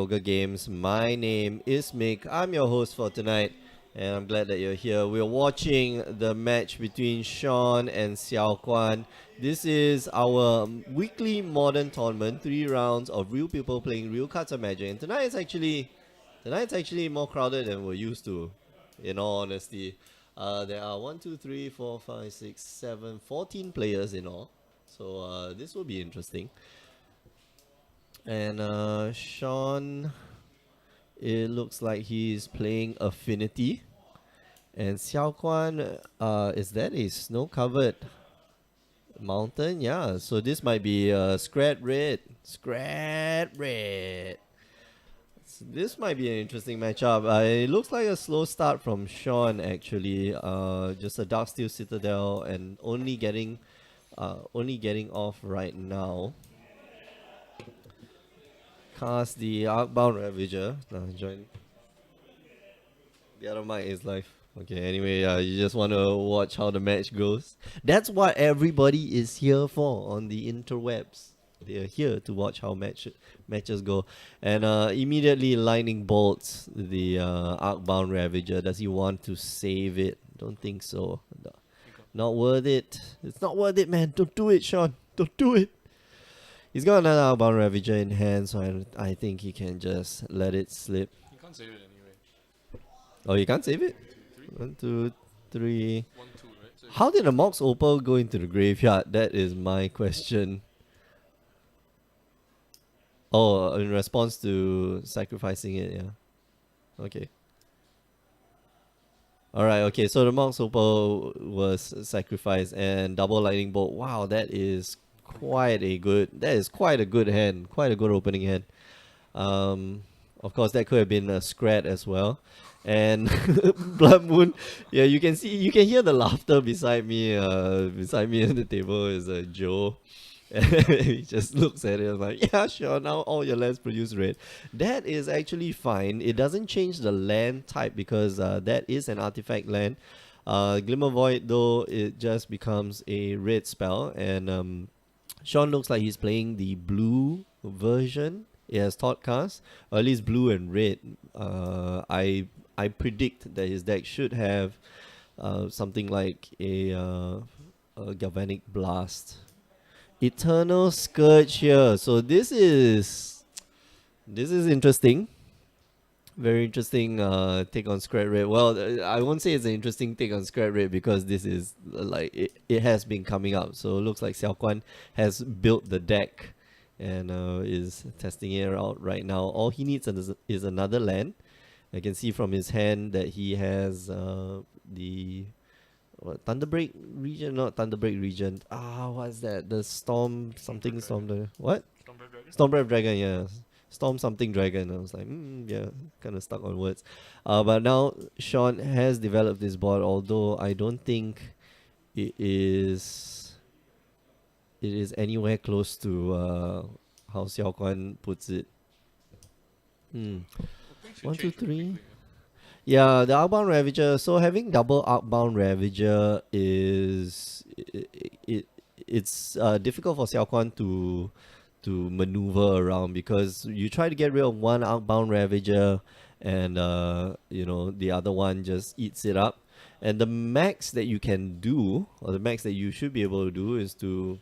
Yoga Games. My name is Mick. I'm your host for tonight, and I'm glad that you're here. We're watching the match between Sean and Xiao Kuan. This is our weekly modern tournament, 3 rounds of real people playing real cards of Magic. And tonight's actually more crowded than we're used to. In all honesty, there are 1, 2, 3, 4, 5, 6, 7, 14 players in all. So this will be interesting. And Sean, it looks like he's playing Affinity. And Xiao Kuan, is that a snow-covered mountain? Yeah, so this might be Skred Red. Skred Red. So this might be an interesting matchup. It looks like a slow start from Sean actually. Just a Darksteel Citadel and only getting off right now. Cast the Arcbound Ravager. Join. The other mic is live. Okay, anyway, you just want to watch how the match goes. That's what everybody is here for on the interwebs. They're here to watch how matches go. And immediately lightning bolts the Arcbound Ravager. Does he want to save it? Don't think so. Not worth it. It's not worth it, man. Don't do it, Sean. Don't do it. He's got another Arcbound Ravager in hand, so I think he can just let it slip. You can't save it anyway. Oh, you can't save it? 1, 2, 3. 1, 2, 3. 1, 2, right? So How did a Mox Opal go into the graveyard? That is my question. Oh, in response to sacrificing it, yeah. Okay. Alright, okay, so the Mox Opal was sacrificed and double lightning bolt. Wow, that is quite a good hand. Quite a good opening hand. Of course, that could have been a Skred as well. And Blood Moon, yeah, you can hear the laughter beside me. Beside me at the table is Joe. He just looks at it and like, yeah, sure, now all your lands produce red. That is actually fine. It doesn't change the land type because that is an artifact land. Glimmer Void, though, it just becomes a red spell. And Sean looks like he's playing the blue version. It has Thoughtcast, or at least blue and red. I predict that his deck should have something like a Galvanic Blast. Eternal Scourge here. So this is interesting. Very interesting take on Skred Red. Well, I won't say it's an interesting take on Skred Red because this is like it has been coming up. So it looks like Xiao Kuan has built the deck and is testing it out right now. All he needs is another land. I can see from his hand that he has the Thunderbreak region, not Thunderbreak region. What's that? The Storm something Storm the what? Stormbreath Dragon? Stormbreath Dragon, yeah. Storm something dragon. I was like, yeah, kind of stuck on words. But now Sean has developed this board, although I don't think it is anywhere close to how Xiao Kuan puts it. I think should 1, 2, change pretty 3. quickly, Yeah, the Arcbound Ravager. So having double Arcbound Ravager it's difficult for Xiao Kuan to maneuver around because you try to get rid of one Arcbound Ravager and the other one just eats it up. And the max that you can do, or the max that you should be able to do, is to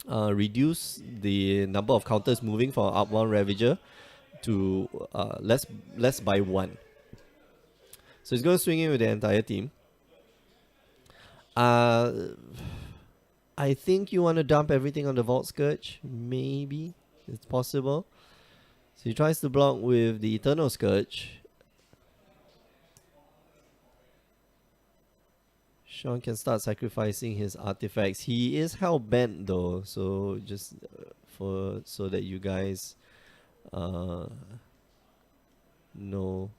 reduce the number of counters moving for Arcbound Ravager to less by 1. So he's going to swing in with the entire team. I think you want to dump everything on the Vault Scourge. Maybe. It's possible. So he tries to block with the Eternal Scourge. Sean can start sacrificing his artifacts. He is hell-bent though, so just so that you guys know.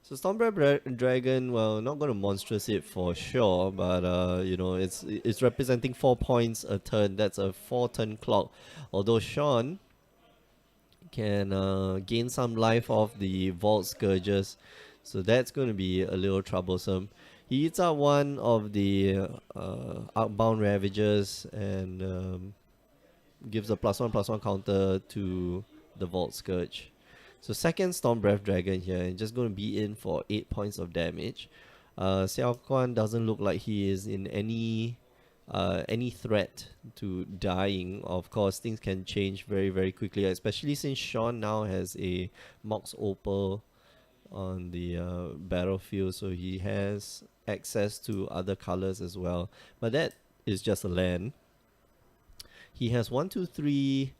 So Stormbreath Dragon, well, not going to monstrous it for sure, but it's representing 4 points a turn. That's a 4-turn clock. Although Sean can gain some life off the Vault Scourges, so that's going to be a little troublesome. He eats out one of the outbound Ravagers and gives a +1/+1 counter to the Vault Scourge. So second Storm Breath Dragon here, and just going to be in for 8 points of damage. Xiao Quan doesn't look like he is in any threat to dying. Of course, things can change very, very quickly, especially since Sean now has a Mox Opal on the battlefield, so he has access to other colors as well. But that is just a land. He has 1, 2, 3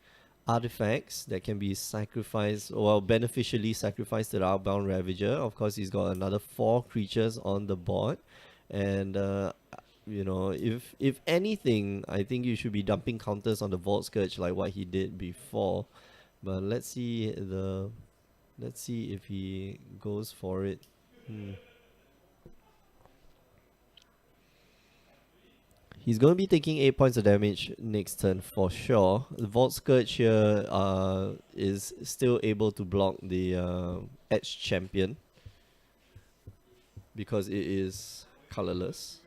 artifacts that can be sacrificed, or beneficially sacrificed to the outbound Ravager. Of course, he's got another 4 creatures on the board, and if anything, I think you should be dumping counters on the Vault Scourge like what he did before. But let's see if he goes for it. He's going to be taking 8 points of damage next turn for sure. The Vault Scourge here is still able to block the Edge Champion because it is colorless.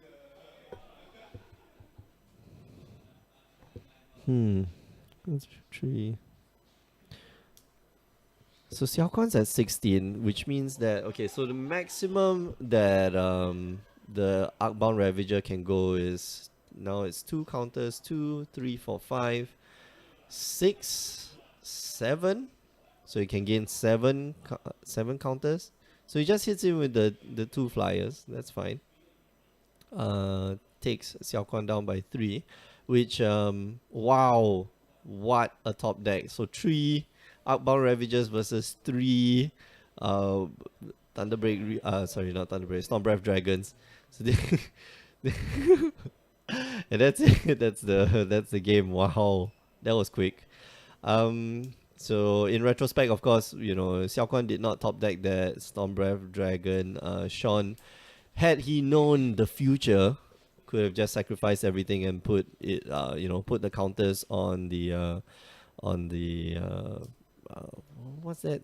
That's 3. So Xiao Quan's at 16, which means that, okay, so the maximum that the Arcbound Ravager can go is, now it's 2 counters, 2, 3, 4, 5, 6, 7. So you can gain 7 counters. So he just hits him with the 2 flyers. That's fine. Takes Xiao Quan down by 3, which, wow, what a top deck. So 3 Outbound Ravagers versus 3 Thunderbreak, sorry, not Thunderbreak, Storm Breath Dragons. So and that's it. That's the game. Wow, that was quick. So in retrospect, of course, Xiao Quan did not top deck that Storm Breath Dragon. Sean, had he known the future, could have just sacrificed everything and put it, put the counters on the what's that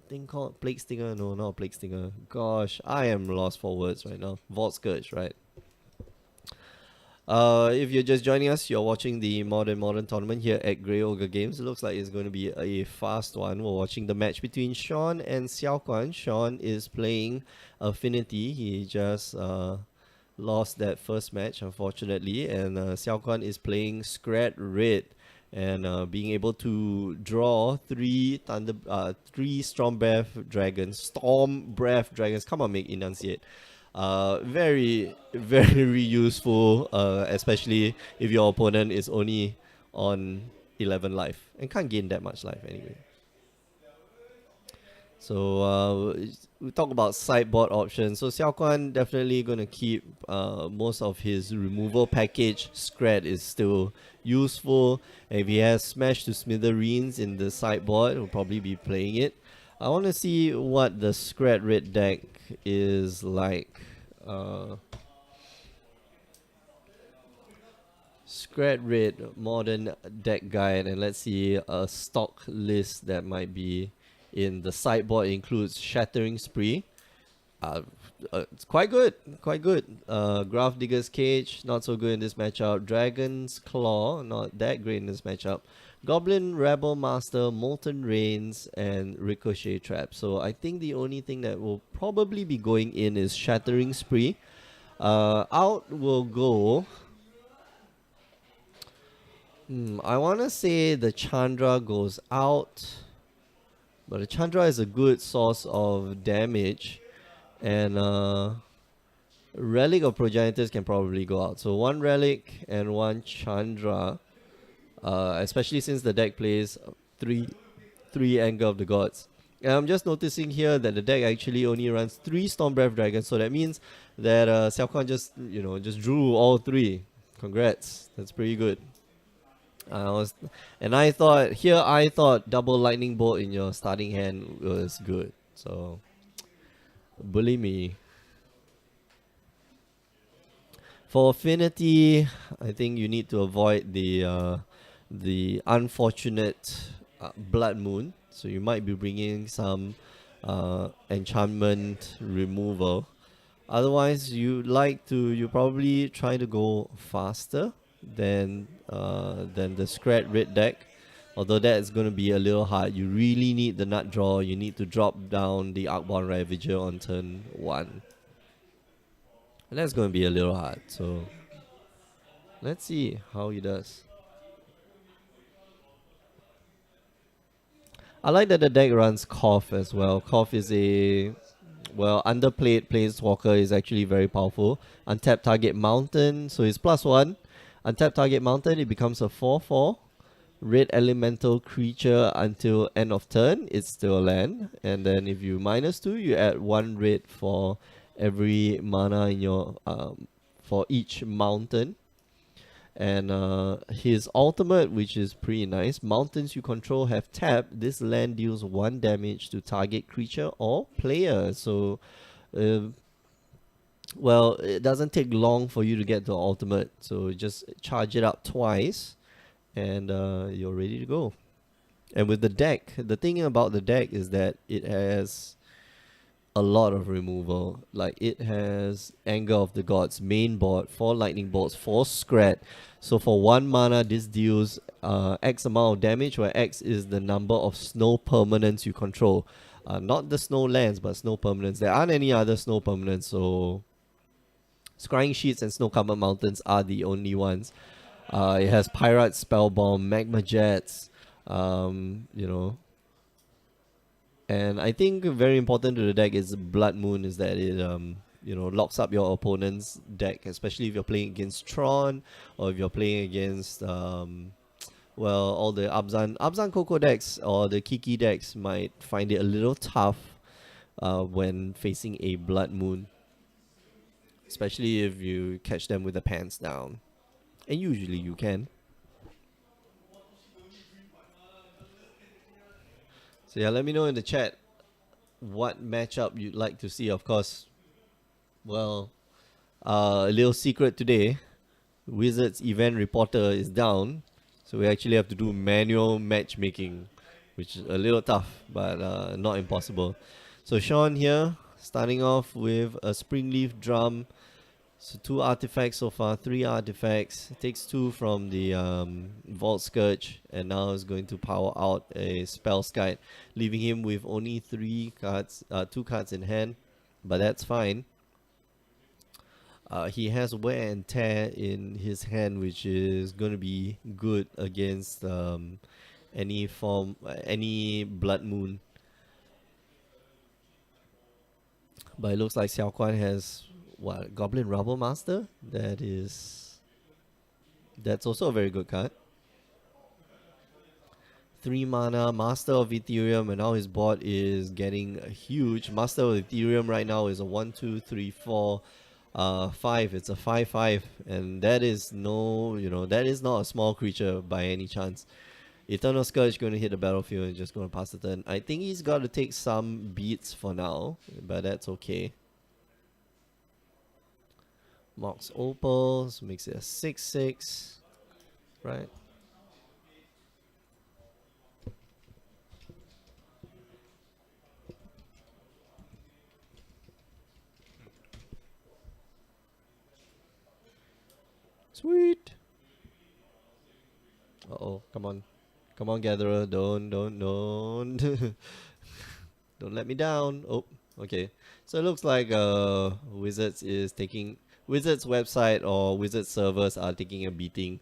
thing called? Plague Stinger? No, not Plague Stinger. Gosh, I am lost for words right now. Vault Scourge, right? If you're just joining us, you're watching the Modern tournament here at Grey Ogre Games. It looks like it's going to be a fast one. We're watching the match between Sean and Xiao Quan. Sean is playing Affinity. He just lost that first match, unfortunately, and Xiao Quan is playing Skred Red, and being able to draw 3 Storm Breath Dragons. Come on, make enunciate. Very, very useful, especially if your opponent is only on 11 life and can't gain that much life anyway. So we talk about sideboard options. So Xiao Quan definitely going to keep most of his removal package. Skred is still useful. And if he has Smash to Smithereens in the sideboard, he'll probably be playing it. I want to see what the Skred Red deck is like. Skred Red Modern deck guide, and let's see a stock list that might be in the sideboard. Includes Shattering Spree. It's quite good. Graph Digger's Cage, not so good in this matchup. Dragon's Claw, not that great in this matchup. Goblin Rebel Master, Molten Rains, and Ricochet Trap. So I think the only thing that will probably be going in is Shattering Spree. Out will go... I want to say the Chandra goes out. But the Chandra is a good source of damage. And Relic of Progenitors can probably go out. So 1 Relic and 1 Chandra. Especially since the deck plays 3 Anger of the Gods. And I'm just noticing here that the deck actually only runs 3 Storm Breath Dragons. So that means that Xiao Quan just drew all 3. Congrats. That's pretty good. I thought double lightning bolt in your starting hand was good. So bully me. For Affinity, I think you need to avoid the unfortunate Blood Moon. So you might be bringing some enchantment removal. Otherwise, you probably try to go faster than the Skred red deck. Although that is going to be a little hard. You really need the nut draw. You need to drop down the Arcbound Ravager on turn 1. And that's going to be a little hard. So let's see how he does. I like that the deck runs Cough as well. Cough is underplayed Planeswalker is actually very powerful. Untap target mountain, so it's +1. Untap target mountain, it becomes a 4/4. Red elemental creature until end of turn, it's still a land. And then if you -2, you add 1 red for every mana in your for each mountain. And his ultimate, which is pretty nice, mountains you control have tapped. This land deals 1 damage to target creature or player. So, well, it doesn't take long for you to get the ultimate. So just charge it up twice, and you're ready to go. And with the deck, the thing about the deck is that it has a lot of removal. Like it has Anger of the Gods, main board, 4 lightning bolts, 4 Skred. So for 1 mana, this deals X amount of damage, where X is the number of snow permanents you control. Not the snow lands, but snow permanents. There aren't any other snow permanents, so Scrying Sheets and Snow Covered Mountains are the only ones. It has Pyrite Spellbomb, Magma Jets, you know. And I think very important to the deck is Blood Moon, is that it locks up your opponent's deck, especially if you're playing against Tron or if you're playing against all the Abzan Coco decks or the Kiki decks might find it a little tough when facing a Blood Moon, especially if you catch them with the pants down, and usually you can. So yeah, let me know in the chat what matchup you'd like to see. Of course, well, a little secret today, Wizards event reporter is down, so we actually have to do manual matchmaking, which is a little tough, but not impossible. So Sean here, starting off with a Springleaf Drum. So 2 artifacts so far, 3 artifacts. It takes 2 from the Vault Scourge, and now is going to power out a Spellskite, leaving him with only 2 cards in hand, but that's fine. He has Wear and Tear in his hand, which is going to be good against any Blood Moon. But it looks like Xiao Quan has Goblin Rubble Master. That's also a very good card. 3 mana, Master of Ethereum, and now his board is getting huge. Master of Ethereum right now is a 1, 2, 3, 4. 5. It's a 5/5, and that is that is not a small creature by any chance. Eternal Scourge going to hit the battlefield and just going to pass the turn. I think he's got to take some beats for now, but that's okay. Mox Opals makes it a 6/6, right? Sweet. Uh-oh, come on. Come on, Gatherer. Don't. Don't let me down. Oh, okay. So it looks like Wizards website or Wizards servers are taking a beating.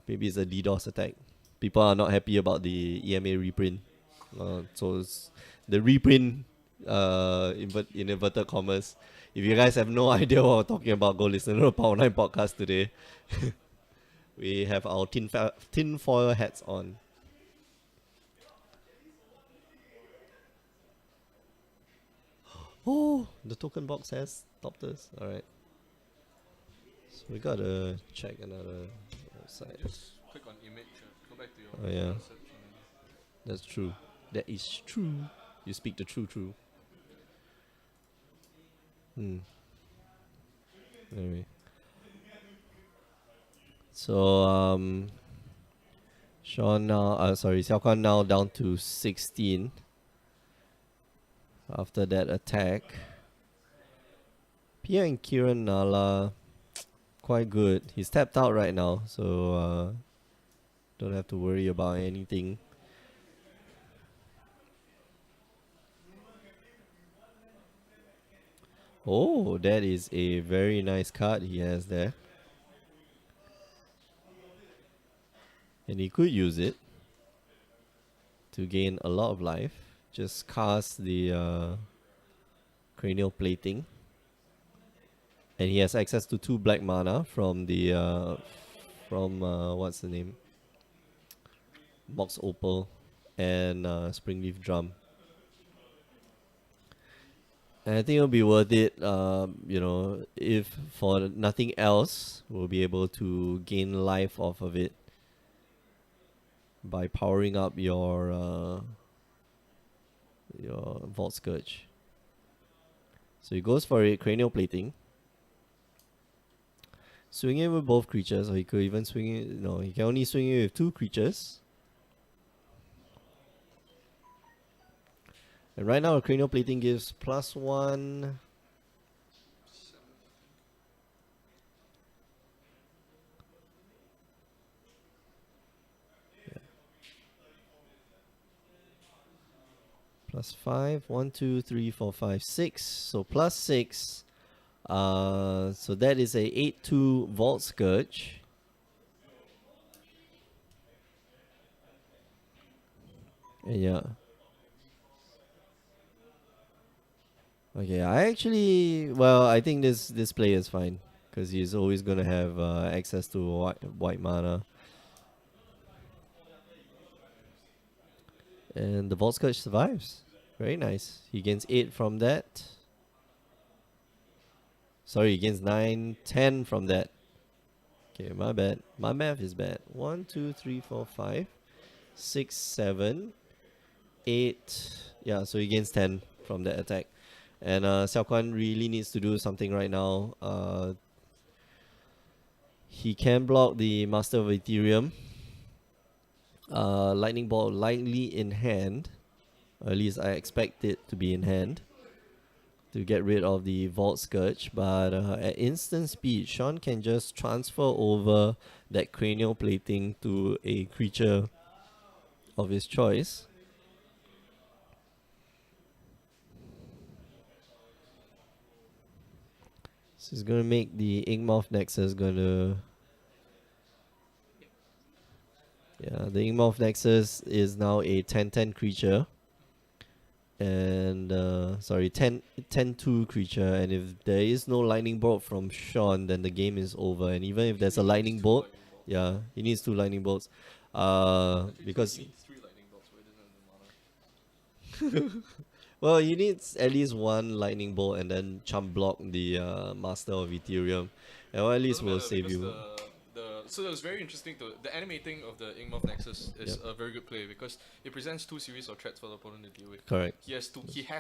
Maybe it's a DDoS attack. People are not happy about the EMA reprint. So it's the reprint in inverted commas. If you guys have no idea what we're talking about, go listen to the Power 9 podcast today. We have our tinfoil hats on. Oh, the token box has stopped us. Alright. So we gotta check another website. Just click on image, go back to your Oh, yeah. search. That's true. That is true. You speak the true. Anyway. So Xiao Quan now down to 16 after that attack. Pia and Kiran Nala, quite good. He's tapped out right now, so don't have to worry about anything. Oh, that is a very nice card he has there. And he could use it to gain a lot of life. Just cast the cranial plating. And he has access to 2 black mana from the what's the name? Mox Opal and Springleaf Drum. And I think it'll be worth it, if for nothing else, we'll be able to gain life off of it by powering up your Vault Scourge. So he goes for it, cranial plating. Swing it with both creatures, or he could even swing it. No, he can only swing it with 2 creatures. And right now, a cranial plating gives +1. +5. 1, 2, 3, 4, 5, 6. So +6. So that is a 8/2 Vault Scourge. And yeah. Okay, I think this play is fine because he's always gonna have access to white mana. And the Vault Scourge survives. Very nice. He gains 8 from that. Sorry, he gains 9, 10 from that. Okay, my bad. My math is bad. 1, 2, 3, 4, 5, 6, 7, 8. Yeah, so he gains 10 from that attack. And Xiao Quan really needs to do something right now. He can block the Master of Ethereum. Lightning Bolt likely in hand. Or at least I expect it to be in hand to get rid of the Vault Scourge. But at instant speed, Sean can just transfer over that cranial plating to a creature of his choice. So he's gonna make the Inkmoth Nexus Yeah, the Inkmoth Nexus is now a 10/10 creature. And, 10/2 creature. And if there is no Lightning Bolt from Sean, then the game is over. And even if there's a Lightning Bolt, yeah, he needs 2 Lightning Bolts. Because... He needs 3 lightning bolts, but he doesn't have the mana. Well, he needs at least 1 Lightning Bolt and then chump block the Master of Ethereum. And at least Doesn't will matter save because you. So it was very interesting. The animating of the Inkmoth Nexus is a very good play because it presents 2 series of threats for the opponent to deal with. Correct. He has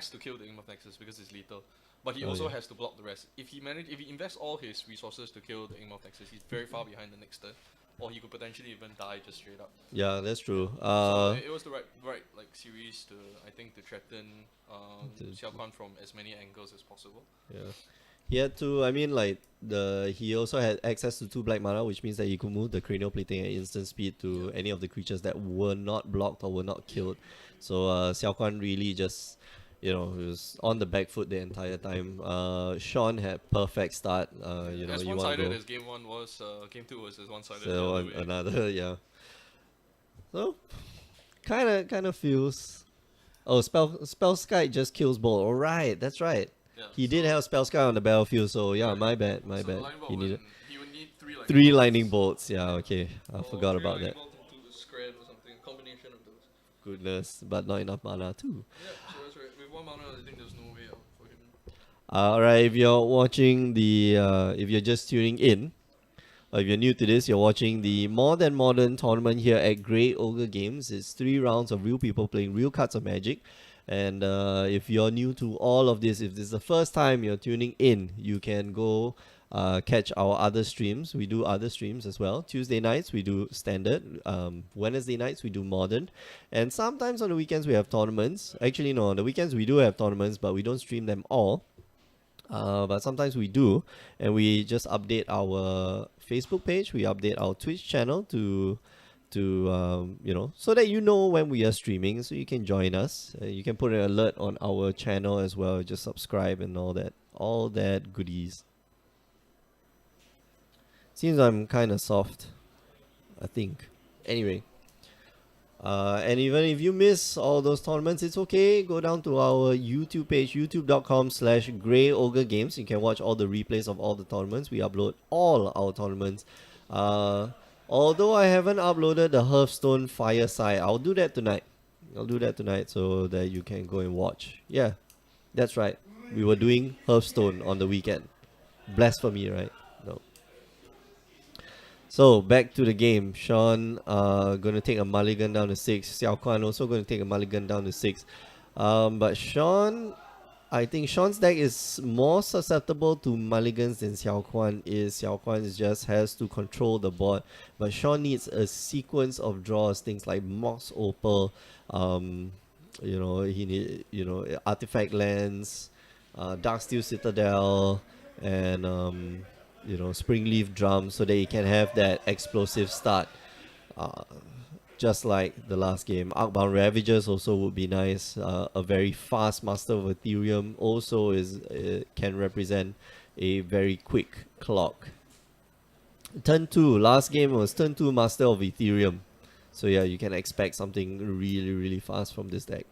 to kill the Inkmoth Nexus because it's lethal, but he Oh, also yeah. has to block the rest. If he invests all his resources to kill the Inkmoth Nexus, he's very far behind the next turn, or he could potentially even die just straight up. Yeah, that's true. So it was the right like series to, I think, to threaten To- Xiao Quan from as many angles as possible. Yeah. He had to, he also had access to 2 black mana, which means that he could move the cranial plating at instant speed to any of the creatures that were not blocked or were not killed. So Xiao Quan really just, he was on the back foot the entire time. Sean had perfect start. As You want to one-sided go. as game 1 was, game 2 was as one-sided. So the other way. another, yeah. So kind of feels. Oh, spell Sky just kills Bolt. All right, that's right. Yeah, He did have Spell Sky on the battlefield, so yeah, Right. my bad. so the lightning bolt He needed he would need 3 lightning 3 bolts. lightning bolts. Yeah, okay. I Or forgot 3 about lightning that. bolts and 2 Skred or something, combination of those. Goodness, but not enough mana too. Yeah, so that's right. With 1 mana, I think there's no way out for him. Alright, if you're watching if you're just tuning in, or if you're new to this, you're watching the More Than Modern tournament here at Grey Ogre Games. It's 3 rounds of real people playing real cards of Magic. And if you're new to all of this, if this is the first time you're tuning in, you can go catch our other streams. We do other streams as well. Tuesday nights we do standard. Wednesday nights we do modern. And sometimes on the weekends we have tournaments. Actually, no, on the weekends we do have tournaments, but we don't stream them all. But sometimes we do, and we just update our Facebook page. We update our Twitch channel to so that you know when we are streaming, so you can join us. You can put an alert on our channel as well. Just subscribe and all that goodies. Seems I'm kind of soft, I think. Anyway. And even if you miss all those tournaments, it's okay. Go down to our YouTube page, youtube.com/Grey Ogre Games. You can watch all the replays of all the tournaments. We upload all our tournaments. Uh, Although I haven't uploaded the Hearthstone Fireside, I'll do that tonight. I'll do that tonight so that you can go and watch. Yeah, that's right. We were doing Hearthstone on the weekend. Blasphemy, right? No. So back to the game. Sean gonna take a mulligan down to 6. Xiao Kuan also gonna take a mulligan down to 6. But Sean, I think Sean's deck is more susceptible to mulligans than Xiao Kuan is. Xiao Kuan just has to control the board, but Sean needs a sequence of draws, things like Mox Opal, he need artifact lands, Darksteel Citadel, and Springleaf Drum, so that he can have that explosive start. Just like the last game. Arcbound Ravagers also would be nice. A very fast Master of Ethereum also can represent a very quick clock. Turn 2, last game was turn 2 Master of Ethereum. So yeah, you can expect something really, really fast from this deck.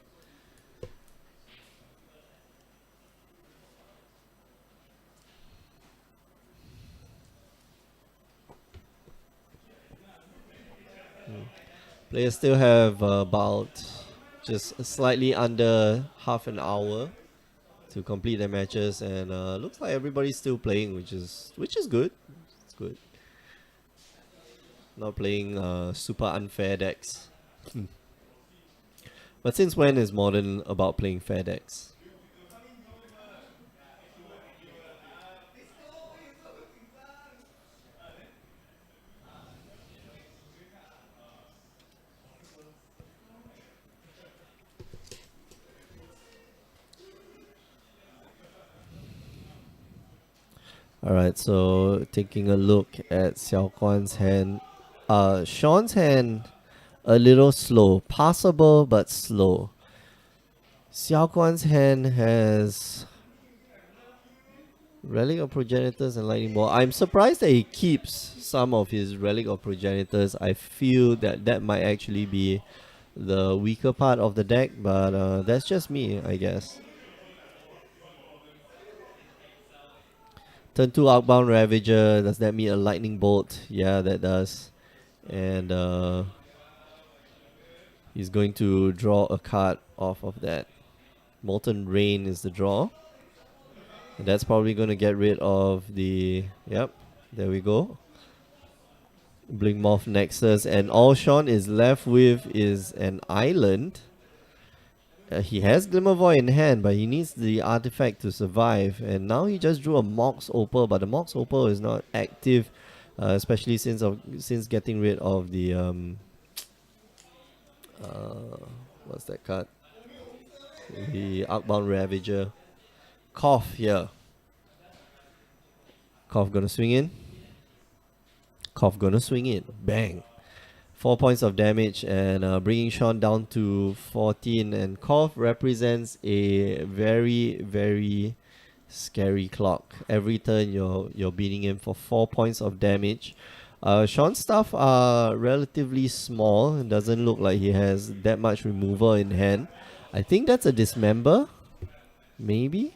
Players still have about just slightly under half an hour to complete their matches, and looks like everybody's still playing, which is good. It's good. Not playing super unfair decks. But since when is Modern about playing fair decks? Alright, so taking a look at Xiao Kuan's hand. Sean's hand, a little slow. Passable, but slow. Xiao Kuan's hand has Relic of Progenitors and Lightning Ball. I'm surprised that he keeps some of his Relic of Progenitors. I feel that might actually be the weaker part of the deck, but that's just me, I guess. Turn 2 Outbound Ravager. Does that mean a Lightning Bolt? Yeah, that does. And he's going to draw a card off of that. Molten Rain is the draw. And that's probably going to get rid of the... Yep, there we go. Blink Moth Nexus. And all Sean is left with is an island. He has Glimmer Void in hand, but he needs the artifact to survive. And now he just drew a Mox Opal, but the Mox Opal is not active, especially since getting rid of the what's that card? The Arcbound Ravager. Cough here. Cough gonna swing in. Cough gonna swing in. Bang. 4 points of damage, and bringing Sean down to 14. And Cough represents a very, very scary clock. Every turn you're beating him for 4 points of damage. Sean's stuff are relatively small. It doesn't look like he has that much removal in hand. I think that's a Dismember. Maybe.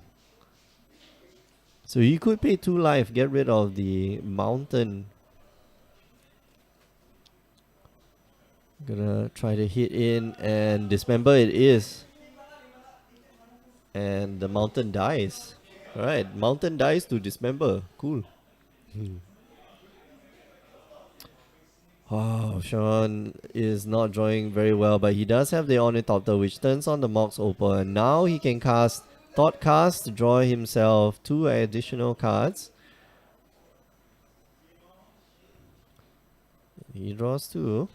So you could pay 2 life, get rid of the Mountain. Gonna try to hit in, and Dismember it is. And the Mountain dies. Alright, Mountain dies to Dismember. Cool. Oh, Sean is not drawing very well, but he does have the Ornithopter, which turns on the Mox Opal, and now he can cast Thought Cast to draw himself 2 additional cards. He draws 2.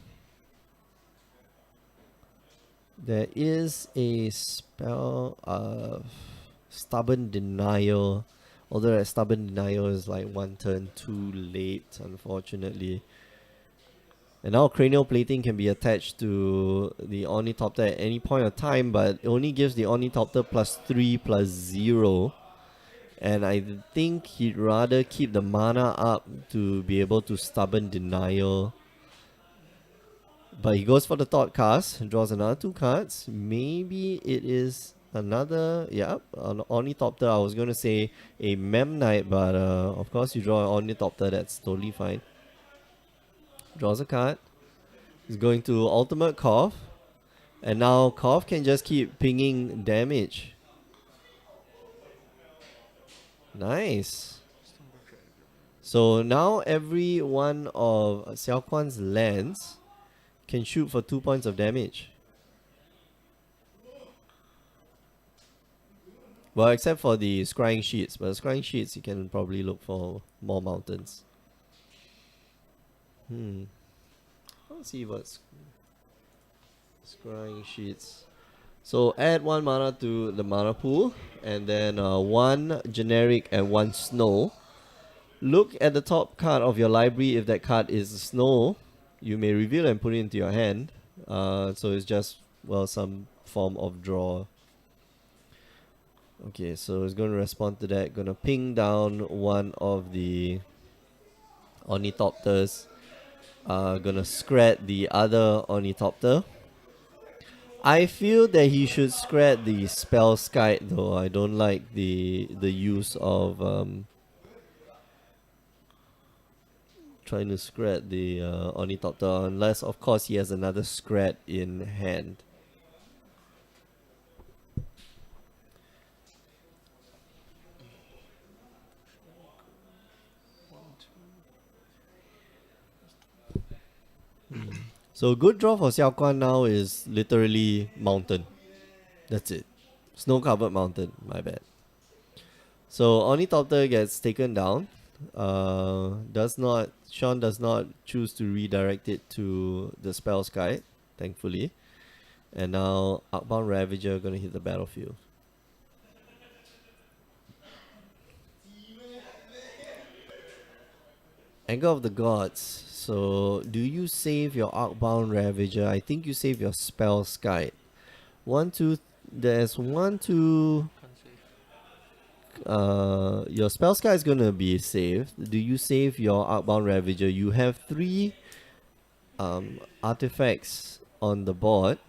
There is a spell of Stubborn Denial. Although that Stubborn Denial is like one turn too late, unfortunately. And now Cranial Plating can be attached to the Ornithopter at any point of time, but it only gives the Ornithopter +3/+0. And I think he'd rather keep the mana up to be able to Stubborn Denial. But he goes for the Thought Cast, draws another 2 cards. Maybe it is another, an Ornithopter. I was going to say a Memnite, but of course you draw an Ornithopter, that's totally fine. Draws a card. He's going to Ultimate Cough. And now Cough can just keep pinging damage. Nice. So now every one of Xiao Kuan's lands can shoot for 2 points of damage. Well, except for the Scrying Sheets. But the Scrying Sheets, you can probably look for more mountains. Let's see what's Scrying Sheets. So add 1 mana to the mana pool, and then 1 generic and 1 snow. Look at the top card of your library. If that card is snow, you may reveal and put it into your hand. So it's just, well, some form of draw. Okay, so it's going to respond to that. Going to ping down one of the Ornithopters. Going to Skred the other Ornithopter. I feel that he should Skred the Spell Skite, though. I don't like the use of trying to Skred the Ornithopter, unless of course he has another Skred in hand. So good draw for Xiao Kuan now is literally mountain. That's it. Snow covered mountain, my bad. So Ornithopter gets taken down. Sean does not choose to redirect it to the Spell's Guide, thankfully. And now Outbound Ravager gonna hit the battlefield. Anger of the Gods. So do you save your Outbound Ravager? I think you save your Spell's Guide. There's 1, 2. Your spell sky is gonna be saved. Do you save your Outbound Ravager? You have 3 artifacts on the board,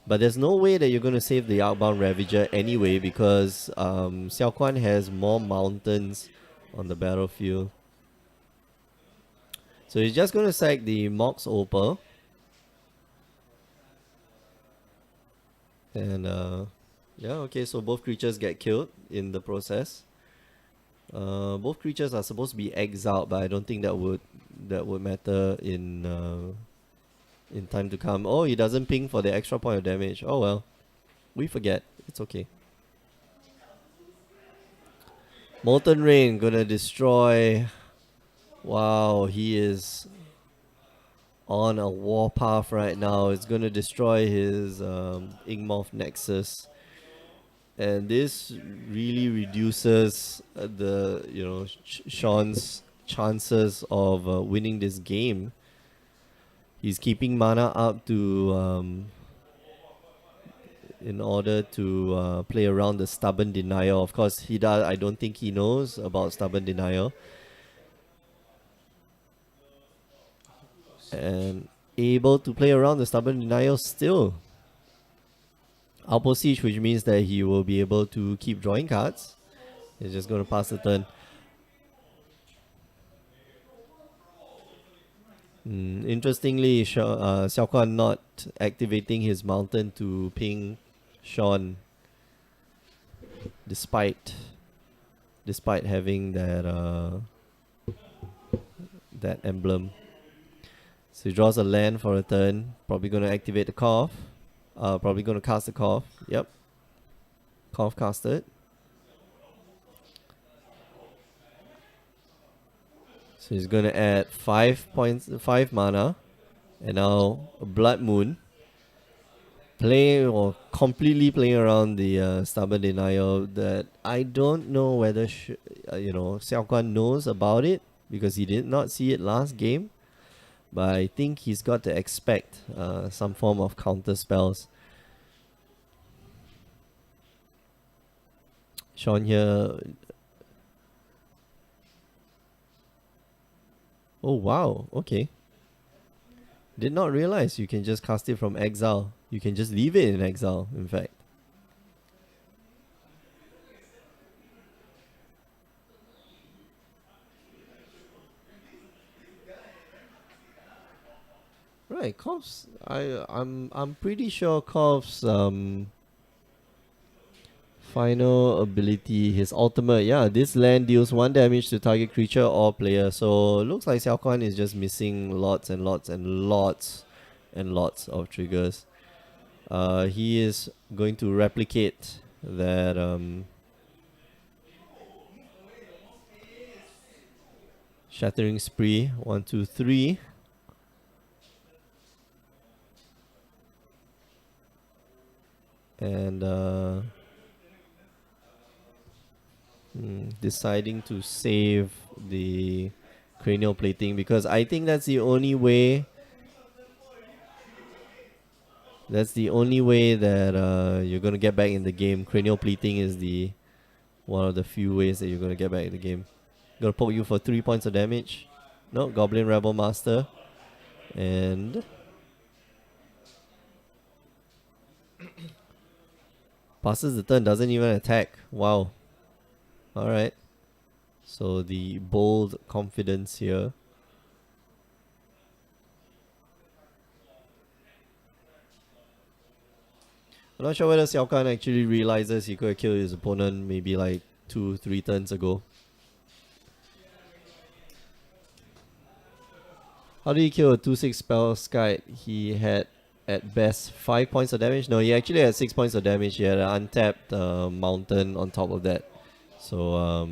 but there's no way that you're gonna save the Outbound Ravager anyway because Xiao Kuan has more mountains on the battlefield. So he's just gonna sack the Mox Opal. And yeah, okay, so both creatures get killed in the process. Both creatures are supposed to be exiled, but I don't think that would matter in time to come. Oh, he doesn't ping for the extra point of damage. Oh well, we forget. It's okay. Molten Rain gonna destroy. Wow, he is on a warpath right now. It's gonna destroy his Ingmoth Nexus. And this really reduces Sean's chances of winning this game. He's keeping mana up to in order to play around the Stubborn Denial. Of course, I don't think he knows about Stubborn Denial. And able to play around the Stubborn Denial still. Outpost Siege, which means that he will be able to keep drawing cards. He's just going to pass the turn. Interestingly, Xiao Kuan not activating his mountain to ping Sean, despite having that emblem. So he draws a land for a turn. Probably going to activate the Cough. Probably going to cast the Cough. Yep. Cough casted. So he's going to add 5 mana. And now a Blood Moon. playing or completely playing around the stubborn denial that I don't know whether Xiao Guan knows about it because he did not see it last game. But I think he's got to expect some form of counter spells. Sean here. Oh wow, okay. Did not realize you can just cast it from exile. You can just leave it in exile, in fact. Right, Korv's I'm pretty sure Korv's final ability, his ultimate, yeah, this land deals 1 damage to target creature or player. So looks like Xiao Quan is just missing lots and lots and lots and lots of triggers. He is going to replicate that Shattering Spree 1, 2, 3. And deciding to save the cranial plating because I think that's the only way. That's the only way that you're gonna get back in the game. Cranial plating is the one of the few ways that you're gonna get back in the game. Gonna poke you for 3 points of damage. No, Goblin Rebel Master. And passes the turn, doesn't even attack. Wow. Alright. So the bold confidence here. I'm not sure whether Xiao Kan actually realizes he could have killed his opponent maybe like 2-3 turns ago. How did he kill a 2-6 spell Skyd? He had at best 5 points of damage. No, he actually had 6 points of damage. He had an untapped mountain on top of that. So,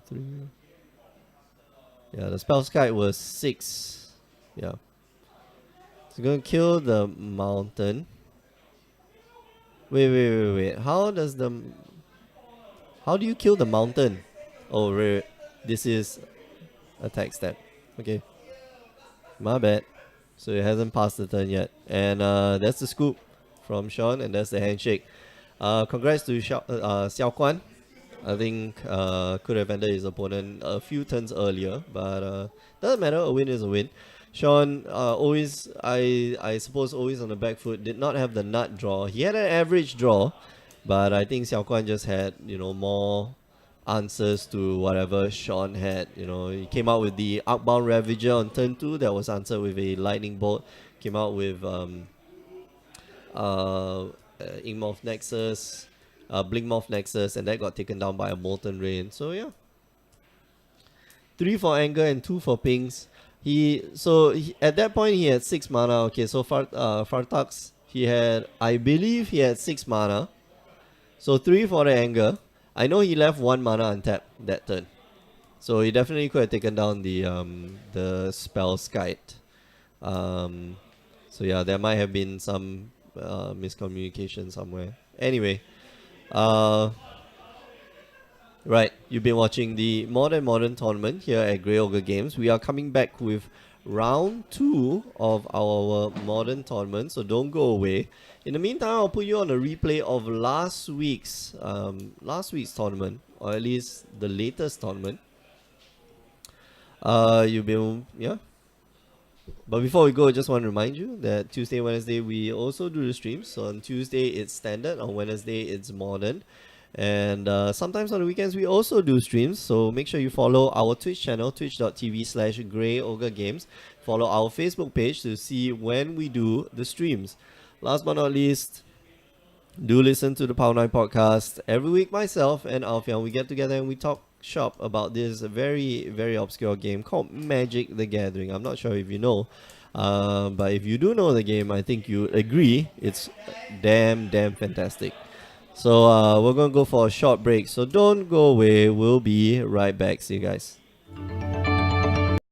3. Yeah, the spell Skyd was 6. Yeah. So gonna kill the mountain. Wait. How do you kill the mountain? Oh, right. This is attack step. Okay. My bad. So it hasn't passed the turn yet. And that's the scoop from Sean, and that's the handshake. Congrats to Xiao Quan. I think could have ended his opponent a few turns earlier, but doesn't matter. A win is a win. Sean always, I suppose, always on the back foot. Did not have the nut draw. He had an average draw, but I think Xiao Quan just had more answers to whatever Sean had. He came out with the Outbound Ravager on turn 2 that was answered with a Lightning Bolt. Came out with Inkmoth Nexus, Blinkmoth Nexus, and that got taken down by a Molten Rain. So yeah, 3 for anger and 2 for pings. At that point he had 6 mana. Okay, so Fartax, I believe he had 6 mana. So 3 for the anger. I know he left 1 mana untapped that turn. So he definitely could have taken down the spell Skyd. So yeah, there might have been some miscommunication somewhere. Anyway, right, you've been watching the Modern tournament here at Grey Ogre Games. We are coming back with round 2 of our Modern tournament, so don't go away. In the meantime, I'll put you on a replay of last week's tournament, or at least the latest tournament. But before we go, I just want to remind you that Tuesday and Wednesday we also do the streams. So on Tuesday it's standard, on Wednesday it's modern. And sometimes on the weekends we also do streams. So make sure you follow our Twitch channel, twitch.tv/GreyOgreGames. Follow our Facebook page to see when we do the streams. Last but not least, do listen to the Power 9 podcast. Every week myself and Alfian, we get together and we talk shop about this very, very obscure game called Magic the Gathering. I'm not sure if you know, but if you do know the game, I think you agree it's damn fantastic. So we're gonna go for a short break, so don't go away. We'll be right back. See you guys.